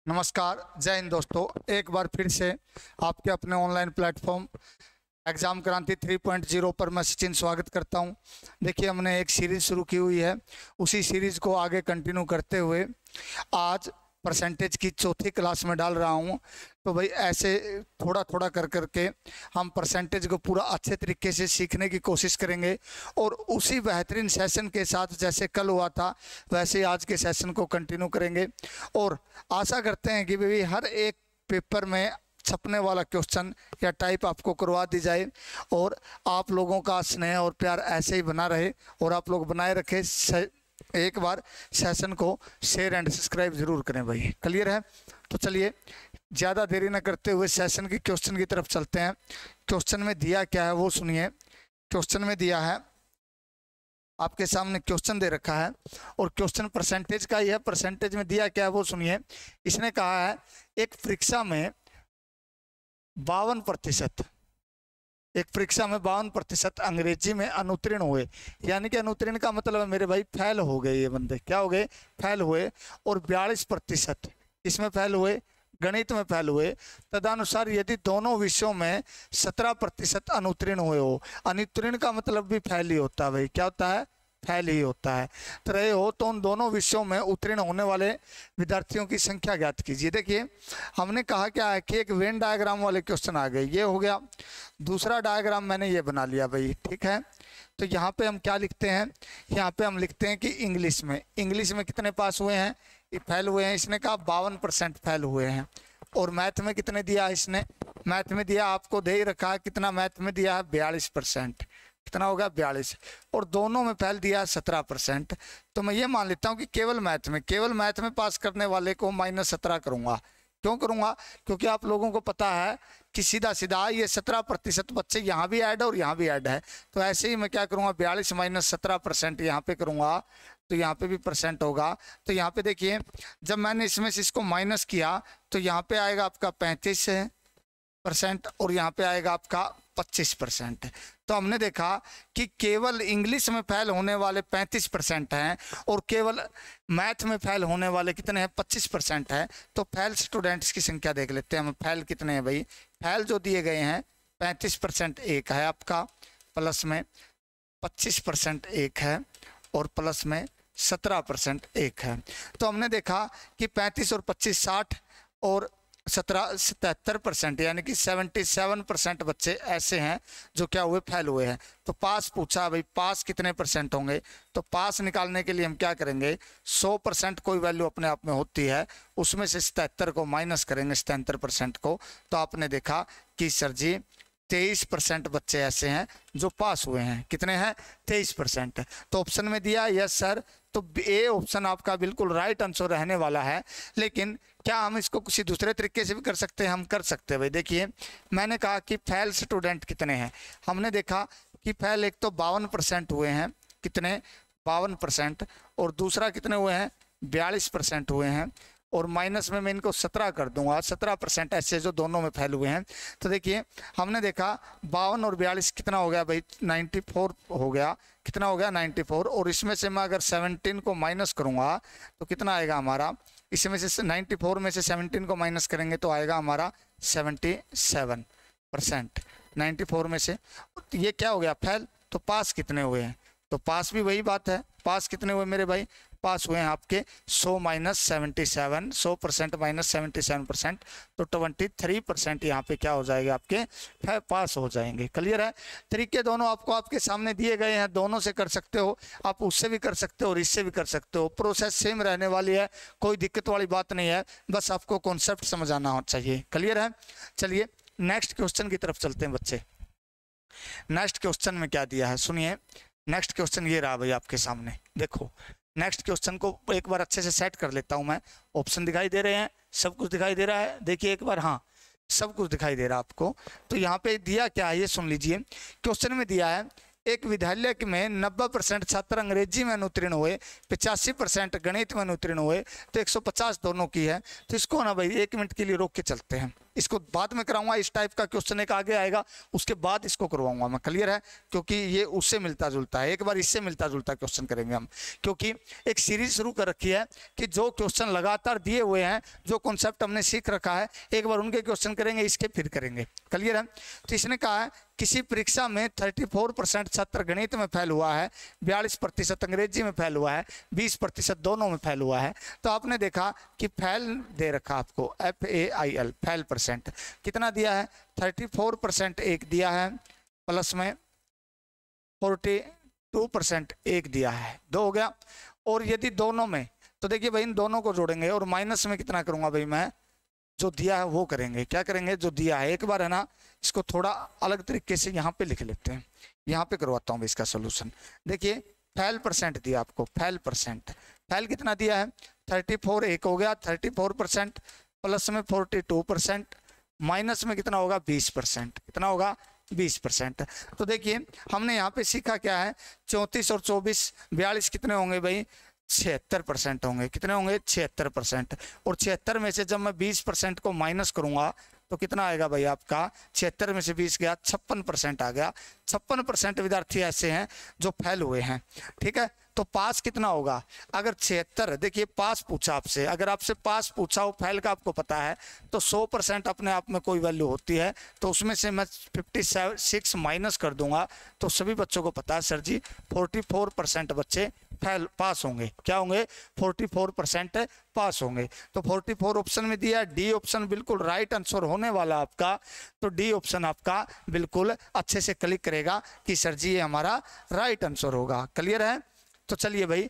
नमस्कार, जय हिंद दोस्तों। एक बार फिर से आपके अपने ऑनलाइन प्लेटफॉर्म एग्ज़ाम क्रांति 3.0 पर मैं सचिन स्वागत करता हूं। देखिए, हमने एक सीरीज़ शुरू की हुई है, उसी सीरीज़ को आगे कंटिन्यू करते हुए आज परसेंटेज की चौथी क्लास में डाल रहा हूं। तो भाई ऐसे थोड़ा थोड़ा कर करके हम परसेंटेज को पूरा अच्छे तरीके से सीखने की कोशिश करेंगे और उसी बेहतरीन सेशन के साथ जैसे कल हुआ था वैसे आज के सेशन को कंटिन्यू करेंगे। और आशा करते हैं कि भाई हर एक पेपर में छपने वाला क्वेश्चन या टाइप आपको करवा दी जाए और आप लोगों का स्नेह और प्यार ऐसे ही बना रहे और आप लोग बनाए रखें। एक बार सेशन को शेयर एंड सब्सक्राइब जरूर करें भाई। क्लियर है? तो चलिए ज़्यादा देरी न करते हुए सेशन की क्वेश्चन की तरफ चलते हैं। क्वेश्चन में दिया क्या है वो सुनिए। क्वेश्चन में दिया है, आपके सामने क्वेश्चन दे रखा है और क्वेश्चन परसेंटेज का ही है। परसेंटेज में दिया क्या है वो सुनिए। इसने कहा है एक परीक्षा में 52%, एक परीक्षा में 52% अंग्रेजी में अनुत्तीर्ण हुए। यानी कि अनुत्तीर्ण का मतलब है मेरे भाई फेल हो गए, ये बंदे क्या हो गए? फेल हुए। और 42% इसमें फेल हुए, गणित में फेल हुए। तदनुसार यदि दोनों विषयों में 17% अनुत्तीर्ण हुए हो, अनुत्तीर्ण का मतलब भी फेल ही होता है भाई। क्या होता है? फेल ही होता है। तो रहे हो तो उन दोनों विषयों में उत्तीर्ण होने वाले विद्यार्थियों की संख्या ज्ञात कीजिए। देखिए, हमने कहा क्या है कि एक वेन डायग्राम वाले क्वेश्चन आ गए, ये हो गया। दूसरा डायग्राम मैंने ये बना लिया भाई, ठीक है। तो यहाँ पे हम क्या लिखते हैं? यहाँ पे हम लिखते हैं कि इंग्लिश में कितने पास हुए हैं? फेल हुए हैं। इसने कहा 52% फेल हुए हैं। और मैथ में कितने दिया इसने? मैथ में दिया, आपको दे ही रखा है कितना मैथ में दिया है? 42%। कितना होगा? 42। और दोनों में फेल दिया है 17%। तो मैं ये मान लेता हूँ कि केवल मैथ में पास करने वाले को -17 करूँगा। क्यों करूँगा? क्योंकि आप लोगों को पता है कि सीधा सीधा ये 17% बच्चे यहाँ भी ऐड है और यहाँ भी ऐड है। तो ऐसे ही मैं क्या करूँगा? 42 - 17% यहाँ पे करूँगा तो यहाँ पे भी परसेंट होगा। तो यहाँ पे देखिए, जब मैंने इसमें से इसको माइनस किया तो यहाँ पे आएगा आपका 35% और यहाँ पे आएगा आपका 25%। तो हमने देखा कि केवल इंग्लिश में फेल होने वाले 35% हैं और केवल मैथ में फेल होने वाले कितने हैं? 25% है। तो फेल स्टूडेंट्स की संख्या देख लेते हैं हम। फेल कितने हैं भाई? फेल जो दिए गए हैं 35% एक है आपका, प्लस में 25% एक है और प्लस में 17% एक है। तो हमने देखा कि 35 और 25 60 और 17 77%, यानी कि 77% बच्चे ऐसे हैं जो क्या हुए? फेल हुए हैं। तो पास पूछा भाई, पास कितने परसेंट होंगे? तो पास निकालने के लिए हम क्या करेंगे? 100% कोई वैल्यू अपने आप में होती है, उसमें से 77 को माइनस करेंगे, 77% को। तो आपने देखा कि सर जी 23% बच्चे ऐसे हैं जो पास हुए हैं। कितने हैं? 23%। तो ऑप्शन में दिया यस सर, तो ए ऑप्शन आपका बिल्कुल राइट आंसर रहने वाला है। लेकिन क्या हम इसको किसी दूसरे तरीके से भी कर सकते हैं? हम कर सकते हैं भाई। देखिए, मैंने कहा कि फेल स्टूडेंट कितने हैं। हमने देखा कि फेल एक तो 52% हुए हैं। कितने? 52%। और दूसरा कितने हुए हैं? 42% हुए हैं। और माइनस में मैं इनको 17 कर दूंगा, 17% ऐसे जो दोनों में फेल हुए हैं। तो देखिए, हमने देखा 52 और 42 कितना हो गया भाई? 94 हो गया। कितना हो गया? 94। और इसमें से मैं अगर 17 को माइनस करूंगा तो कितना आएगा हमारा? इसमें से 94 में से 17 को माइनस करेंगे तो आएगा हमारा 77%। 94 में से ये क्या हो गया? फेल। तो पास कितने हुए हैं? तो पास भी वही बात है। पास कितने हुए मेरे भाई? पास हुए हैं आपके 100 - 77, 100% - 77%। तो 23% यहाँ पे क्या हो जाएगा? आपके पास हो जाएंगे। क्लियर है? तरीके दोनों आपको आपके सामने दिए गए हैं, दोनों से कर सकते हो। आप उससे भी कर सकते हो और इससे भी कर सकते हो। प्रोसेस सेम रहने वाली है, कोई दिक्कत वाली बात नहीं है, बस आपको कॉन्सेप्ट समझ आना हो चाहिए। क्लियर है? चलिए नेक्स्ट क्वेश्चन की तरफ चलते हैं बच्चे। नेक्स्ट क्वेश्चन में क्या दिया है सुनिए। नेक्स्ट क्वेश्चन ये रहा भाई आपके सामने। देखो, नेक्स्ट क्वेश्चन को एक बार अच्छे से सेट कर लेता हूं मैं। ऑप्शन दिखाई दे रहे हैं, सब कुछ दिखाई दे रहा है। देखिए एक बार, हाँ सब कुछ दिखाई दे रहा है आपको। तो यहाँ पे दिया क्या है ये सुन लीजिए। क्वेश्चन में दिया है एक विद्यालय में 90% छात्र अंग्रेजी में अनुत्तीर्ण हुए, 85% गणित में अनुत्तीर्ण हुए, तो 150 दोनों की है। तो इसको ना भाई 1 मिनट के लिए रोक के चलते हैं। इसको बाद में कराऊंगा। इस टाइप का क्वेश्चन एक आगे आएगा, उसके बाद इसको करवाऊंगा मैं। क्लियर है? क्योंकि ये उससे मिलता जुलता है, एक बार इससे मिलता जुलता क्वेश्चन करेंगे हम, क्योंकि एक सीरीज शुरू कर रखी है कि जो क्वेश्चन लगातार दिए हुए हैं, जो कॉन्सेप्ट हमने सीख रखा है, एक बार उनके क्वेश्चन करेंगे, इसके फिर करेंगे। क्लियर है? तो इसने कहा है किसी परीक्षा में 34% छात्र गणित में फेल हुआ है, 42% अंग्रेजी में फेल हुआ है, 20% दोनों में फेल हुआ है। तो आपने देखा कि फेल दे रखा आपको, FAIL फेल परसेंट कितना दिया है, 34% एक दिया है, प्लस में 42% एक दिया है, 2 हो गया। और यदि दोनों में, तो देखिए भाई इन दोनों को जोड़ेंगे और माइनस में कितना करूंगा भाई मैं, जो दिया है वो करेंगे। क्या करेंगे? जो दिया है। एक बार है ना इसको थोड़ा अलग तरीके से यहाँ पे लिख लेते हैं, यहाँ पे करवाता हूँ इसका सोल्यूशन। देखिए फेल परसेंट दिया आपको, फेल परसेंट, फेल कितना दिया है, 34 एक हो गया, 34% प्लस में 42%, माइनस में कितना होगा, 20%। कितना होगा? 20%। तो देखिए हमने यहाँ पे सीखा क्या है, 34 और 24, 42 कितने होंगे भाई, 76% होंगे। कितने होंगे? 76%। और 76 में से जब मैं 20% को माइनस करूंगा तो कितना आएगा भाई आपका, 76 में से 20 गया, 56% आ गया। 56% विद्यार्थी ऐसे हैं जो फेल हुए हैं। ठीक है? तो पास कितना होगा, अगर 76, देखिए पास पूछा आपसे, अगर आपसे पास पूछा हो, फेल का आपको पता है, तो 100% अपने आप में कोई वैल्यू होती है, तो उसमें से मैं 56 माइनस कर दूंगा, तो सभी बच्चों को पता है सर जी 44% बच्चे फेल पास होंगे। क्या होंगे? 44% पास होंगे। तो 44 ऑप्शन में दिया, डी ऑप्शन बिल्कुल राइट आंसर होने वाला आपका। तो डी ऑप्शन आपका बिल्कुल अच्छे से क्लिक करेगा कि सर जी ये हमारा राइट आंसर होगा। क्लियर है? तो चलिए भाई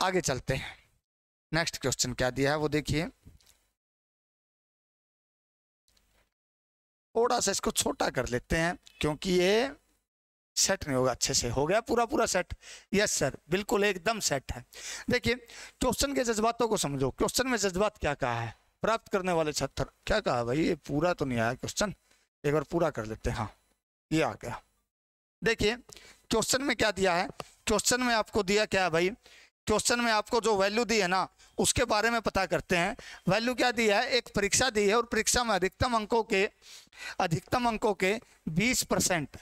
आगे चलते हैं। नेक्स्ट क्वेश्चन क्या दिया है वो देखिए, थोड़ा सा इसको छोटा कर लेते हैं क्योंकि ये सेट नहीं होगा अच्छे से। हो गया पूरा सेट? यस सर, बिल्कुल एकदम सेट है। देखिए क्वेश्चन के जज्बातों को समझो। क्वेश्चन में जज्बात क्या कहा है, प्राप्त करने वाले छात्र, क्या कहा भाई, ये पूरा तो नहीं आया क्वेश्चन, एक बार पूरा कर लेते हैं। हाँ ये आ गया। देखिए क्वेश्चन में क्या दिया है, क्वेश्चन में आपको दिया क्या है भाई, क्वेश्चन में आपको जो वैल्यू दी है ना उसके बारे में पता करते हैं। वैल्यू क्या दी है, एक परीक्षा दी है और परीक्षा में अधिकतम अंकों के 20%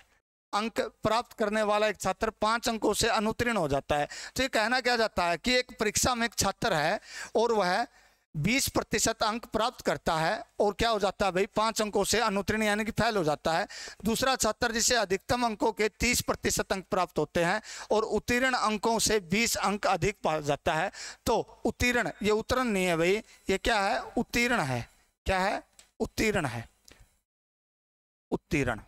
अंक प्राप्त करने वाला एक छात्र 5 अंकों से अनुत्तीर्ण हो जाता है। तो ये कहना क्या जाता है कि एक परीक्षा में एक छात्र है और वह 20% अंक प्राप्त करता है और क्या हो जाता है भाई, 5 अंकों से अनुत्तीर्ण यानी कि फेल हो जाता है। दूसरा छात्र जिसे अधिकतम अंकों के 30% अंक प्राप्त होते हैं और उत्तीर्ण अंकों से 20 अंक अधिक पा जाता है। तो उत्तीर्ण, ये उत्तीर्ण नहीं है भाई, ये क्या है, उत्तीर्ण है। क्या है? उत्तीर्ण है। उत्तीर्ण,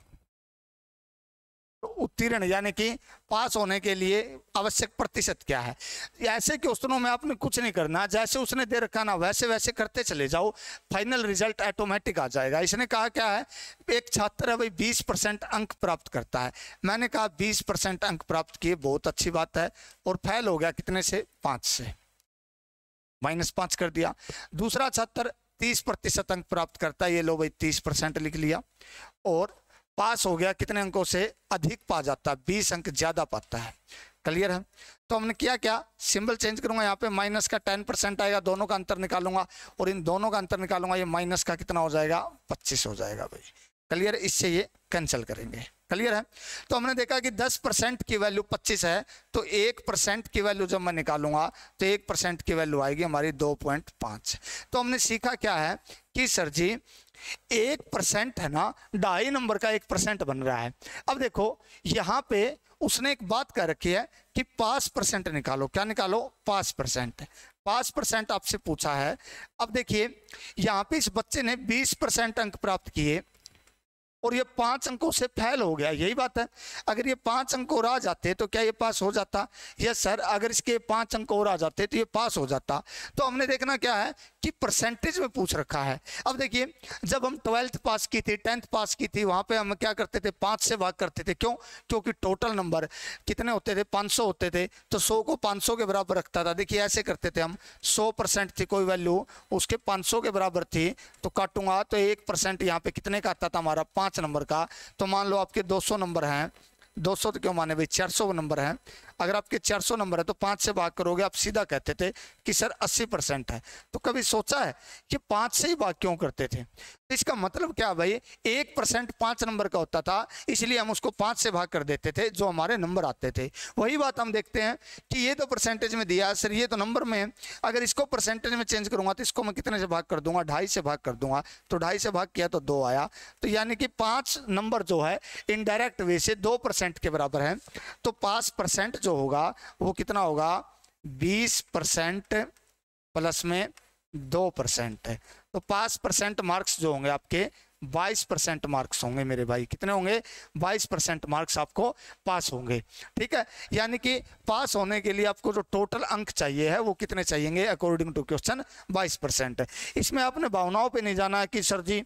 उत्तीर्ण यानी कि पास होने के लिए आवश्यक प्रतिशत क्या है। ऐसे क्वेश्चनों में आपने कुछ नहीं करना, जैसे उसने दे रखा ना वैसे वैसे करते चले जाओ, फाइनल रिजल्ट ऑटोमेटिक आ जाएगा। इसने कहा क्या है, एक छात्र है भाई 20% अंक प्राप्त करता है। मैंने कहा 20% अंक प्राप्त किए, बहुत अच्छी बात है, और फेल हो गया कितने से, 5 से, -5 कर दिया। दूसरा छात्र 30% अंक प्राप्त करता है, ये लो भाई 30% लिख लिया, और पास हो गया कितने अंकों से, अधिक पा जाता है, 20 अंक ज्यादा पाता है। क्लियर है? तो हमने किया क्या, सिंबल चेंज करूंगा, यहाँ पे माइनस का 10% आएगा, दोनों का अंतर निकालूंगा और इन दोनों का अंतर निकालूंगा, ये माइनस का कितना हो जाएगा, 25 हो जाएगा भाई। क्लियर? इससे ये कैंसिल करेंगे। क्लियर है? तो हमने देखा कि 10% की वैल्यू 25 है, तो 1% की वैल्यू जब मैं निकालूंगा तो 1% की वैल्यू आएगी हमारी 2.5। तो हमने सीखा क्या है कि सर जी 1% है ना, 2.5 नंबर का 1% बन रहा है। अब देखो यहाँ पे उसने एक बात कह रखी है कि 5% निकालो। क्या निकालो? 5%। 5% आपसे पूछा है। अब देखिए यहाँ पे इस बच्चे ने 20% अंक प्राप्त किए और ये 5 अंकों से फेल हो गया, यही बात है। अगर ये 5 अंक और आ जाते तो क्या ये पास हो जाता? यस सर, अगर इसके 5 अंक और आ जाते तो ये पास हो जाता। तो हमने देखना क्या है कि परसेंटेज में पूछ रखा है। अब देखिए जब हम 12th पास की थी, 10th पास की थी, वहां पे हम क्या करते थे, 5 से भाग करते थे। क्यों? क्योंकि टोटल नंबर कितने होते थे, 500 होते थे, तो 100 को 500 के बराबर रखता था। देखिए ऐसे करते थे हम, 100% थी कोई वैल्यू, उसके 500 के बराबर थी, तो काटूंगा तो 1% यहाँ पे कितने का आता था हमारा, 5 नंबर का। तो मान लो आपके 200 नंबर हैं, 200 तो क्यों माने भाई, 400 नंबर हैं, अगर आपके 400 नंबर है तो 5 से भाग करोगे, आप सीधा कहते थे कि सर 80% है। तो कभी सोचा है कि 5 से ही भाग क्यों करते थे? तो इसका मतलब क्या भाई, 1% 5 नंबर का होता था, इसलिए हम उसको 5 से भाग कर देते थे जो हमारे नंबर आते थे। वही बात हम देखते हैं कि ये तो परसेंटेज में दिया है सर, ये तो नंबर में है, अगर इसको परसेंटेज में चेंज करूंगा तो इसको मैं कितने से भाग कर दूंगा, 2.5 से भाग कर दूंगा। तो 2.5 से भाग किया तो 2 आया। तो यानी कि 5 नंबर जो है इनडायरेक्ट वे से 2% के बराबर है। तो 5% जो होगा वो कितना होगा, 20% प्लस में 2% है। तो 5% मार्क्स जो होंगे आपके 22% मार्क्स होंगे मेरे भाई। कितने होंगे? 22% मार्क्स आपको पास होंगे। ठीक है, यानी कि पास होने के लिए आपको जो टोटल अंक चाहिए है वो कितने चाहिएंगे अकॉर्डिंग टू क्वेश्चन? 22%। इसमें आपने भावनाओं पे नहीं जाना है कि सर जी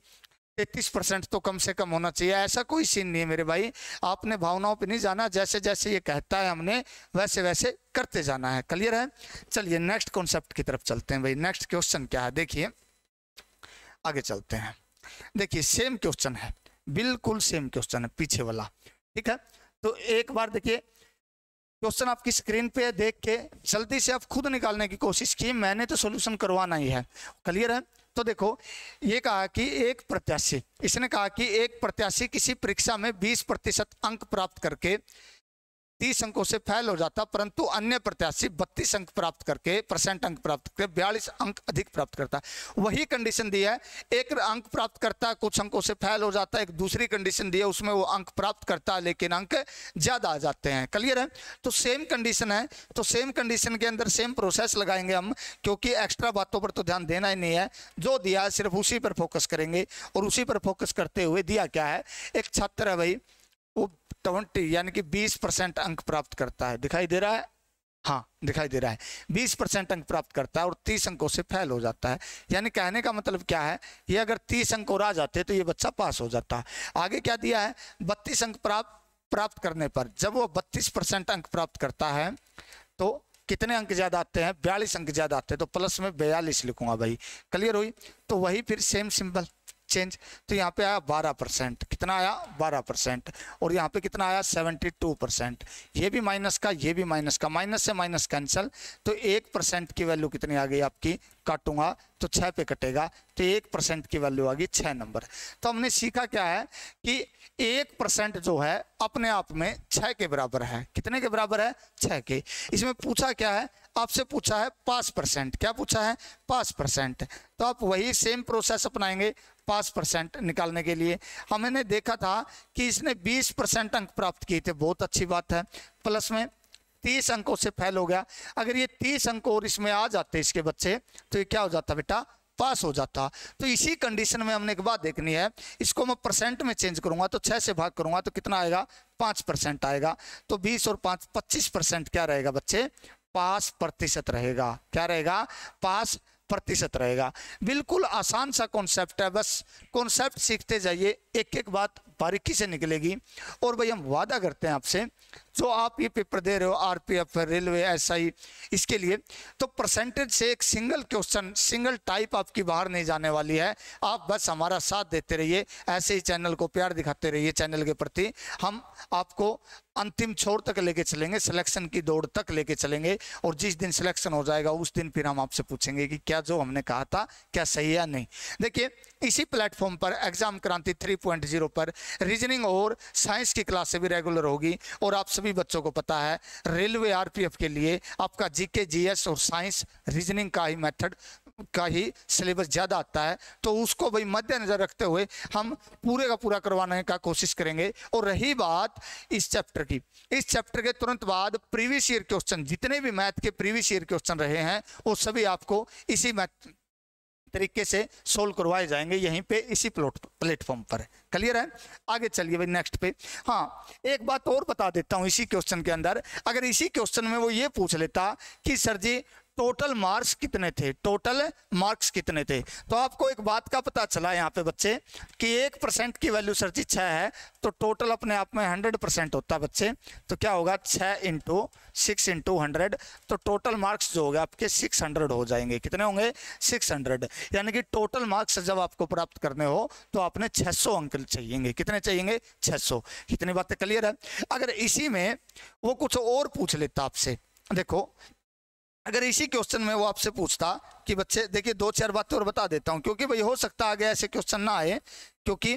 33% तो कम से कम होना चाहिए, ऐसा कोई सीन नहीं है मेरे भाई। आपने भावनाओं पे नहीं जाना, जैसे जैसे ये कहता है हमने वैसे वैसे करते जाना है। क्लियर है? चलिए नेक्स्ट कॉन्सेप्ट की तरफ चलते हैं भाई। नेक्स्ट क्वेश्चन क्या है देखिए, आगे चलते हैं। देखिए सेम क्वेश्चन है, बिल्कुल सेम क्वेश्चन है पीछे वाला। ठीक है, तो एक बार देखिए क्वेश्चन आपकी स्क्रीन पे देख के जल्दी से आप खुद निकालने की कोशिश की, मैंने तो सॉल्यूशन करवाना ही है। क्लियर है? तो देखो ये कहा कि एक प्रत्याशी, इसने कहा कि एक प्रत्याशी किसी परीक्षा में 20% अंक प्राप्त करके 30 अंकों से फेल हो जाता, परंतु अन्य प्रत्याशी 32 अंक प्राप्त करके परसेंट अंक प्राप्त करके 42 अंक अधिक प्राप्त करता। वही कंडीशन दी है, एक अंक प्राप्त करता है कुछ अंकों से फेल हो जाता है, एक दूसरी कंडीशन दी है उसमें वो अंक प्राप्त करता है लेकिन अंक ज्यादा आ जाते हैं। क्लियर है? तो सेम कंडीशन है, तो सेम कंडीशन के अंदर सेम प्रोसेस लगाएंगे हम, क्योंकि एक्स्ट्रा बातों पर तो ध्यान देना ही नहीं है, जो दिया है सिर्फ उसी पर फोकस करेंगे। और उसी पर फोकस करते हुए दिया क्या है, एक छात्र है भाई वो 20 यानी कि 20% अंक प्राप्त करता है, दिखाई दे रहा है? हाँ दिखाई दे रहा है। 20% अंक प्राप्त करता है और 30 अंकों से फेल हो जाता है। यानी कहने का मतलब क्या है, ये अगर 30 अंक और आ जाते तो ये बच्चा पास हो जाता। आगे क्या दिया है, 32 अंक प्राप्त करने पर जब वो 32% अंक प्राप्त करता है तो कितने अंक ज्यादा आते हैं? 42 अंक ज्यादा आते हैं, तो प्लस में 42 लिखूंगा भाई। क्लियर हुई? तो वही फिर सेम सिंबल चेंज, तो यहाँ पे आया 12%, कितना आया? 12%। और यहाँ पे कितना आया? 72%। ये भी माइनस का, ये भी माइनस का, माइनस से माइनस कैंसिल, तो 1% की वैल्यू कितनी आ गई आपकी? काटूंगा तो 6 पे कटेगा, तो 1% की वैल्यू आ गई 6 नंबर। तो हमने सीखा क्या है कि 1% जो है अपने आप में 6 के बराबर है। कितने के बराबर है? 6 के। इसमें पूछा क्या है, आपसे पूछा है 5%। क्या पूछा है? 5%। तो आप वही सेम प्रोसेस अपनाएंगे 5% निकालने के लिए। हमने देखा था कि इसने 20% अंक प्राप्त किए थे, बहुत अच्छी बात है, प्लस में 30 अंकों से फेल हो गया। अगर ये 30 अंक और इसमें आ जाते इसके बच्चे तो ये क्या हो जाता बेटा? पास हो जाता। तो इसी कंडीशन में हमने एक बात देखनी है, इसको मैं परसेंट में चेंज करूंगा तो 6 से भाग करूंगा तो कितना आएगा? 5% आएगा। तो 20 और 5 25% क्या रहेगा बच्चे? पास प्रतिशत रहेगा। क्या रहेगा? पास प्रतिशत रहेगा। बिल्कुल आसान सा कॉन्सेप्ट है, बस कॉन्सेप्ट सीखते जाइए, एक एक बात बारीकी से निकलेगी। और भाई हम वादा करते हैं आपसे, जो आप ये पेपर दे रहे हो आरपीएफ, रेलवे, एसआई, इसके लिए तो परसेंटेज से एक सिंगल क्वेश्चन, सिंगल टाइप आपकी बाहर नहीं जाने वाली है। आप बस हमारा साथ देते रहिए, ऐसे ही चैनल को प्यार दिखाते रहिए। चैनल के प्रति हम आपको अंतिम छोर तक लेके चलेंगे, सिलेक्शन की दौड़ तक लेके चलेंगे। और जिस दिन सिलेक्शन हो जाएगा उस दिन फिर हम आपसे पूछेंगे कि क्या जो हमने कहा था क्या सही है या नहीं। देखिए इसी प्लेटफॉर्म पर एग्जाम क्रांति 3.0 पर रीजनिंग और साइंस की क्लासें भी रेगुलर होगी। और आप सभी बच्चों को पता है रेलवे आरपीएफ के लिए आपका जीके, जीएस और साइंस रीजनिंग का ही मेथड का ही सिलेबस ज़्यादा आता है, तो उसको भाई मद्देनजर रखते हुए हम पूरे का पूरा करवाने का कोशिश करेंगे। और रही बात इस चैप्टर की, इस चैप्टर के तुरंत बाद प्रीवियस ईयर क्वेश्चन, जितने भी मैथ के प्रीवियस ईयर क्वेश्चन रहे हैं वो सभी आपको इसी मैथ तरीके से सोल्व करवाए जाएंगे यहीं पे इसी प्लेटफॉर्म पर। क्लियर है? आगे चलिए भाई नेक्स्ट पे। हाँ एक बात और बता देता हूँ इसी क्वेश्चन के अंदर, अगर इसी क्वेश्चन में वो ये पूछ लेता कि सर जी टोटल मार्क्स कितने थे, टोटल मार्क्स कितने थे। तो आपको एक बात का पता चला यहाँ पे बच्चे कि 1% की वैल्यू सर जी 6 है, तो टोटल अपने आप में 100% होता है बच्चे। तो क्या होगा 6 × 6 × 100, तो टोटल मार्क्स जो हो गए आपके 600 हो जाएंगे। कितने होंगे 600। यानी कि टोटल मार्क्स जब आपको प्राप्त करने हो तो आपने 600 अंक चाहिए। कितने चाहिए 600। कितनी बातें क्लियर है। अगर इसी में वो कुछ और पूछ लेता आपसे, देखो अगर इसी क्वेश्चन में वो आपसे पूछता कि बच्चे देखिए 2-4 बातें और बता देता हूं, क्योंकि भाई हो सकता आगे ऐसे क्वेश्चन ना आए, क्योंकि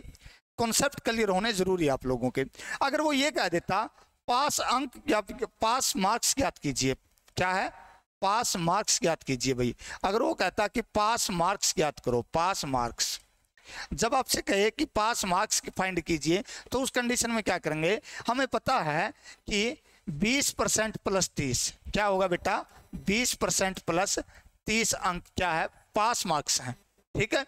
कॉन्सेप्ट क्लियर होने जरूरी है आप लोगों के। अगर वो ये कह देता पास अंक या पास मार्क्स ज्ञात कीजिए, क्या है पास मार्क्स ज्ञात कीजिए भाई। अगर वो कहता कि पास मार्क्स ज्ञात करो, पास मार्क्स, जब आपसे कहे कि पास मार्क्स फाइंड कीजिए, तो उस कंडीशन में क्या करेंगे, हमें पता है कि 20% प्लस 30 क्या होगा बेटा 20% प्लस 30 अंक क्या है पास मार्क्स हैं। ठीक है,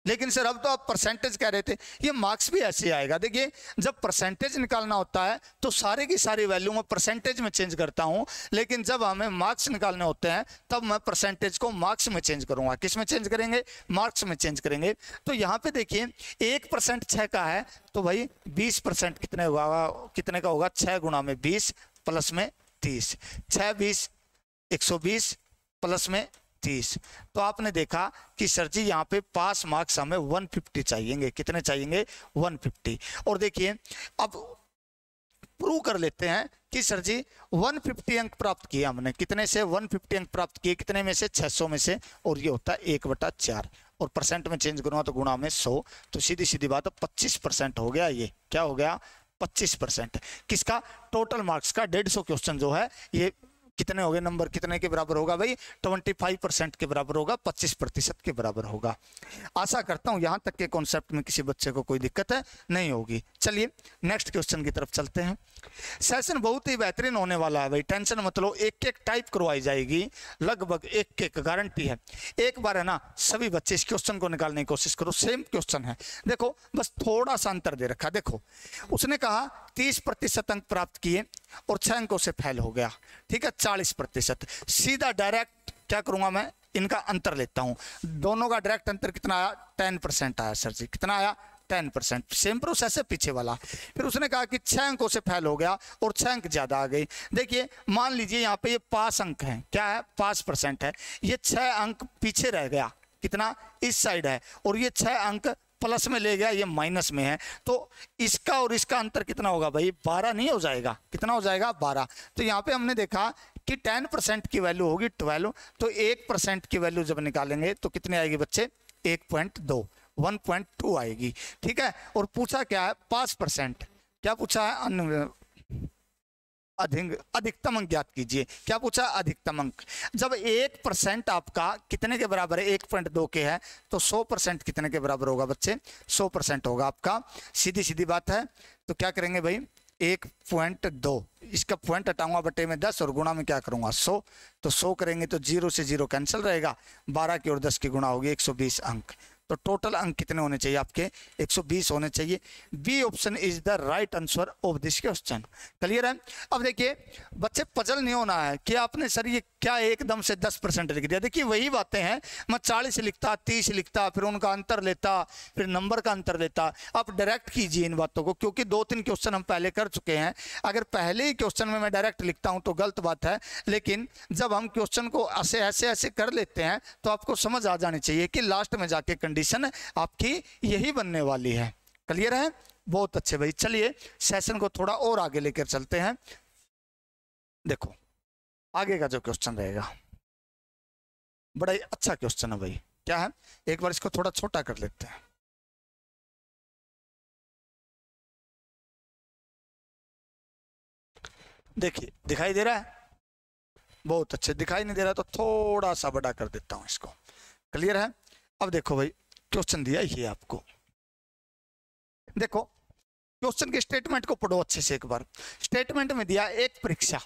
लेकिन सर अब तो आप परसेंटेज कह रहे थे, ये मार्क्स भी ऐसे आएगा। देखिए जब परसेंटेज निकालना होता है तो सारे की सारी वैल्यू मैं परसेंटेज में चेंज करता हूं, लेकिन जब हमें मार्क्स निकालने होते हैं तब मैं परसेंटेज को मार्क्स में चेंज करूंगा। किस में चेंज करेंगे, मार्क्स में चेंज करेंगे। तो यहाँ पे देखिए 1% 6 का है, तो भाई 20% कितने होगा, कितने का होगा 6 × 20 प्लस में 30, 6 20 120 प्लस में 30। तो आपने देखा कि सर जी यहाँ पे पास मार्क्स हमें 150 चाहिए। कितने चाहिए 150। और देखिए अब प्रूव कर लेते हैं कि सर जी 150 अंक प्राप्त किए हमने, कितने से 150 अंक प्राप्त किए, कितने में से 600 में से, और ये होता है 1/4, और परसेंट में चेंज करूंगा तो गुणा में 100, तो सीधी सीधी बात है 25% हो गया। ये क्या हो गया 25%। किसका, टोटल मार्क्स का। 150 क्वेश्चन जो है ये कितने हो गए, नंबर कितने के बराबर होगा भाई 25% के बराबर होगा, 25% के बराबर होगा। आशा करता हूं यहां तक के कॉन्सेप्ट में किसी बच्चे को कोई दिक्कत है नहीं होगी। चलिए नेक्स्ट क्वेश्चन की तरफ चलते हैं। सेशन बहुत ही बेहतरीन होने वाला है भाई, टेंशन मत लो, एक एक टाइप करवाई जाएगी, लगभग एक गारंटी है। एक बार है ना सभी बच्चे इस क्वेश्चन को निकालने की कोशिश करो, सेम क्वेश्चन है। देखो बस थोड़ा सा अंतर दे रखा, देखो उसने कहा 30% अंक प्राप्त किए और 6 अंकों से फेल हो गया। ठीक है 40%। सीधा डायरेक्ट क्या करूंगा मैं, इनका अंतर लेता हूं। दोनों का डायरेक्ट अंतर कितना आया 10% आया सर जी, कितना आया 10%। सेम प्रोसेस है पीछे वाला। फिर उसने कहा कि 6 अंकों से फेल हो गया और 6 अंक ज्यादा आ गई। देखिए मान लीजिए यहाँ पे ये पास अंक है, क्या है 5% है, ये 6 अंक पीछे रह गया, कितना इस साइड है, और ये 6 अंक प्लस में ले गया, ये माइनस में है। तो इसका और इसका अंतर कितना होगा भाई 12 नहीं हो जाएगा, कितना हो जाएगा 12। तो यहाँ पे हमने देखा कि 10% की वैल्यू होगी 12, तो 1% की वैल्यू जब निकालेंगे तो कितने आएगी बच्चे 1.2, 1.2 आएगी। ठीक है, और पूछा क्या है 5%, क्या पूछा है अधिकतम अंक ज्ञात कीजिए। क्या पूछा अधिकतम अंक। जब 1% आपका कितने के बराबर है 1.2 के है, तो 100% कितने के बराबर होगा बच्चे 100% होगा आपका। सीधी सीधी बात है। तो क्या करेंगे भाई 1.2, इसका पॉइंट हटाऊंगा बटे में 10 और गुणा में क्या करूंगा 100, तो 100 करेंगे तो 0 से 0 कैंसिल रहेगा, 12 की और 10 की गुणा होगी 120 अंक। तो टोटल अंक कितने होने चाहिए आपके 120 होने चाहिए। B option is the right answer of this question. Clear है। अब देखिए बच्चे पजल नहीं होना है कि आपने सर ये क्या एकदम से 10% लिख दिया। देखिए वही बातें हैं, मैं 40 लिखता 30 लिखता, फिर उनका अंतर लेता, फिर नंबर का अंतर लेता। आप डायरेक्ट कीजिए इन बातों को, क्योंकि 2-3 क्वेश्चन हम पहले कर चुके हैं। अगर पहले ही क्वेश्चन में मैं डायरेक्ट लिखता हूं तो गलत बात है, लेकिन जब हम क्वेश्चन को ऐसे कर लेते हैं तो आपको समझ आ जानी चाहिए कि लास्ट में जाके कंडीशन आपकी यही बनने वाली है। क्लियर है, बहुत अच्छे भाई। चलिए सेशन को थोड़ा और आगे लेकर चलते हैं। देखो आगे का जो क्वेश्चन रहेगा बड़ा ही अच्छा क्वेश्चन है भाई। क्या है, एक बार इसको थोड़ा छोटा कर लेते हैं। देखिए दिखाई दे रहा है, बहुत अच्छे। दिखाई नहीं दे रहा तो थोड़ा सा बड़ा कर देता हूं इसको। क्लियर है। अब देखो भाई क्वेश्चन दिया ये आपको, देखो क्वेश्चन के स्टेटमेंट को पढ़ो अच्छे से एक बार। स्टेटमेंट में दिया एक परीक्षा,